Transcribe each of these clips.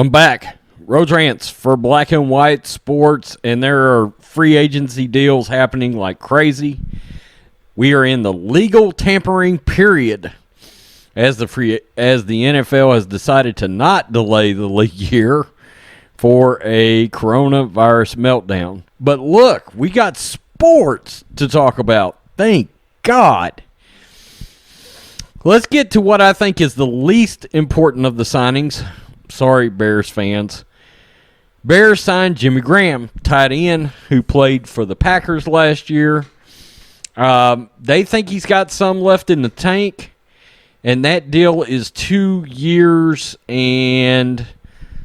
I'm back. Road Rants for Black and White Sports, and there are free agency deals happening like crazy. We are in the legal tampering period as the NFL has decided to not delay the league year for a coronavirus meltdown. But look, we got sports to talk about. Thank God. Let's get to what I think is the least important of the signings. Sorry, Bears fans. Bears signed Jimmy Graham, tight end, who played for the Packers last year. They think he's got some left in the tank, and that deal is 2 years and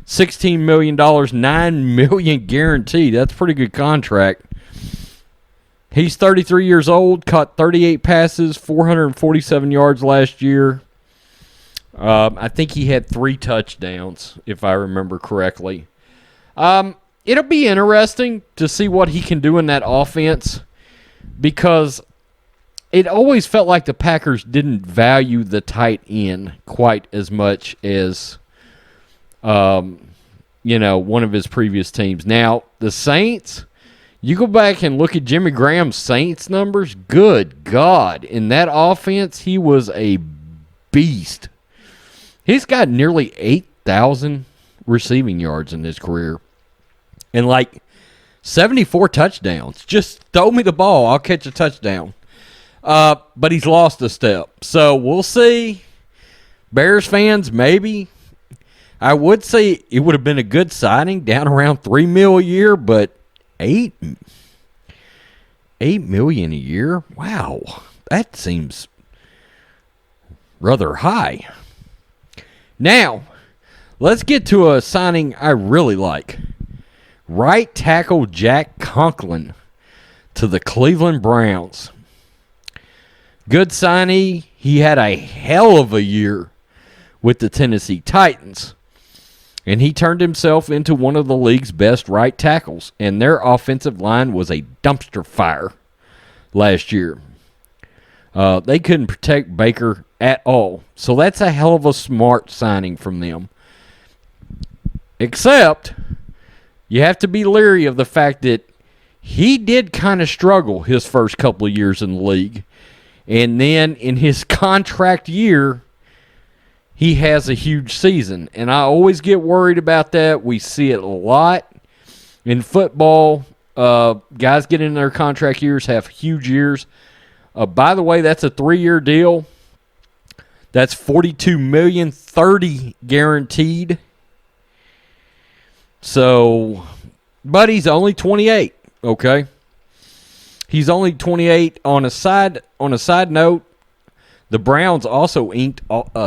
$16 million, $9 million guaranteed. That's a pretty good contract. He's 33 years old, caught 38 passes, 447 yards last year. I think he had 3 touchdowns, if I remember correctly. It'll be interesting to see what he can do in that offense because it always felt like the Packers didn't value the tight end quite as much as, one of his previous teams. Now, the Saints, you go back and look at Jimmy Graham's Saints numbers, good God. In that offense, he was a beast. He's got nearly 8,000 receiving yards in his career and 74 touchdowns. Just throw me the ball, I'll catch a touchdown. But he's lost a step. So we'll see. Bears fans, maybe. I would say it would have been a good signing, down around $3 million a year, but $8 million a year? Wow, that seems rather high. Now, let's get to a signing I really like. Right tackle Jack Conklin to the Cleveland Browns. Good signee. He had a hell of a year with the Tennessee Titans. And he turned himself into one of the league's best right tackles. And their offensive line was a dumpster fire last year. They couldn't protect Baker at all. So that's a hell of a smart signing from them. Except, you have to be leery of the fact that he did kind of struggle his first couple of years in the league. And then in his contract year, he has a huge season. And I always get worried about that. We see it a lot in football. Guys get in their contract years, have huge years. By the way, that's a 3-year deal. That's $42 million, $30 guaranteed. So, but he's only 28, okay? He's only 28. On a side note, the Browns also inked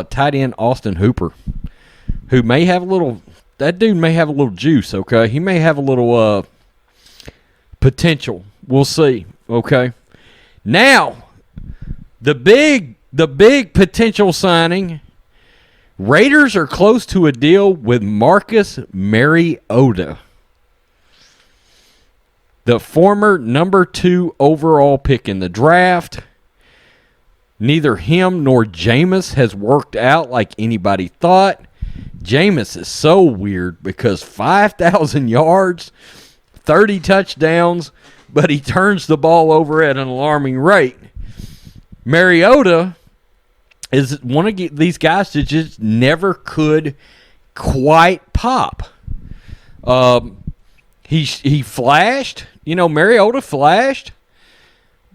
tight end Austin Hooper, who may have a little. That dude may have a little juice, okay? He may have a little potential. We'll see, okay? Now, the big potential signing. Raiders are close to a deal with Marcus Mariota, the former number 2 overall pick in the draft. Neither him nor Jameis has worked out like anybody thought. Jameis is so weird because 5,000 yards, 30 touchdowns, but he turns the ball over at an alarming rate. Mariota is one of these guys that just never could quite pop. He flashed. Mariota flashed,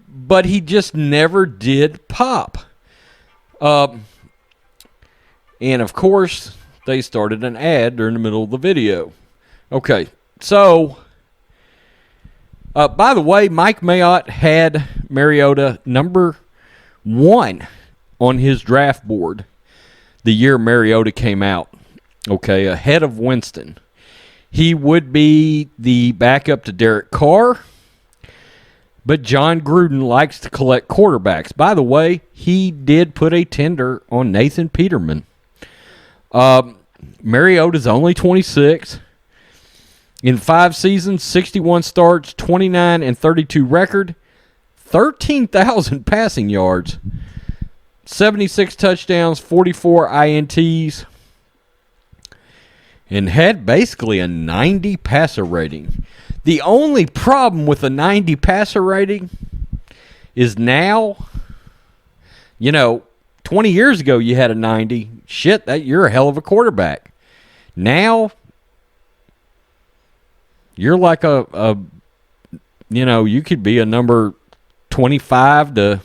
but he just never did pop. And, of course, they started an ad during the middle of the video. Okay, so, by the way, Mike Mayotte had Mariota number 1 on his draft board the year Mariota came out, okay, ahead of Winston. He would be the backup to Derek Carr, but John Gruden likes to collect quarterbacks. By the way, he did put a tender on Nathan Peterman. Mariota's only 26. In 5 seasons, 61 starts, 29 and 32 record, 13,000 passing yards, 76 touchdowns, 44 INTs. and had basically a 90 passer rating. The only problem with a 90 passer rating is now, 20 years ago you had a 90. Shit, you're a hell of a quarterback. Now, you're like you could be a number 25 to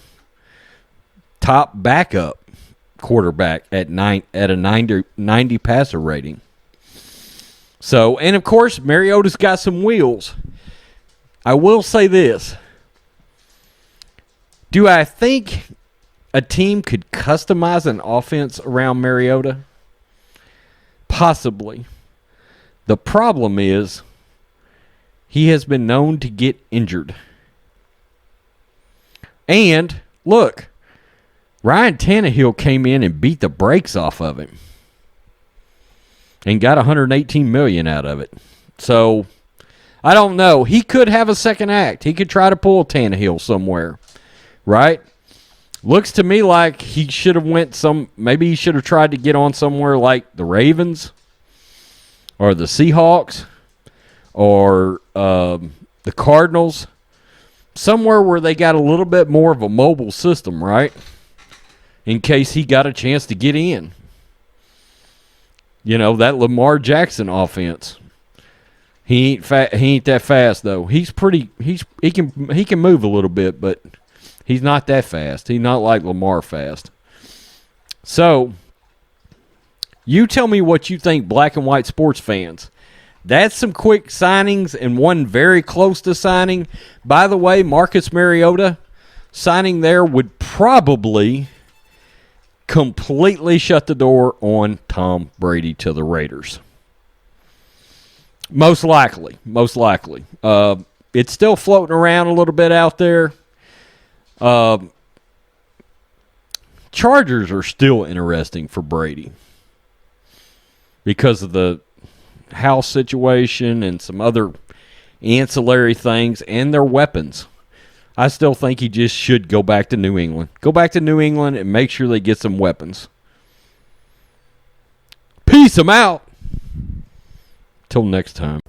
top backup quarterback at a 90 passer rating. So, and of course, Mariota's got some wheels. I will say this. Do I think a team could customize an offense around Mariota? Possibly. The problem is he has been known to get injured. And, look, Ryan Tannehill came in and beat the brakes off of him and got $118 million out of it. So, I don't know. He could have a second act. He could try to pull Tannehill somewhere, right? Looks to me like he should have maybe he should have tried to get on somewhere like the Ravens or the Seahawks or the Cardinals, somewhere where they got a little bit more of a mobile system, right? In case he got a chance to get in. That Lamar Jackson offense. He ain't that fast though. He can move a little bit, but he's not that fast. He's not like Lamar fast. So, you tell me what you think, black and white sports fans. That's some quick signings and one very close to signing. By the way, Marcus Mariota signing there would probably completely shut the door on Tom Brady to the Raiders. Most likely. It's still floating around a little bit out there. Chargers are still interesting for Brady because of the house situation and some other ancillary things and their weapons. I still think he just should go back to New England. Go back to New England and make sure they get some weapons. Peace, I'm out. Till next time.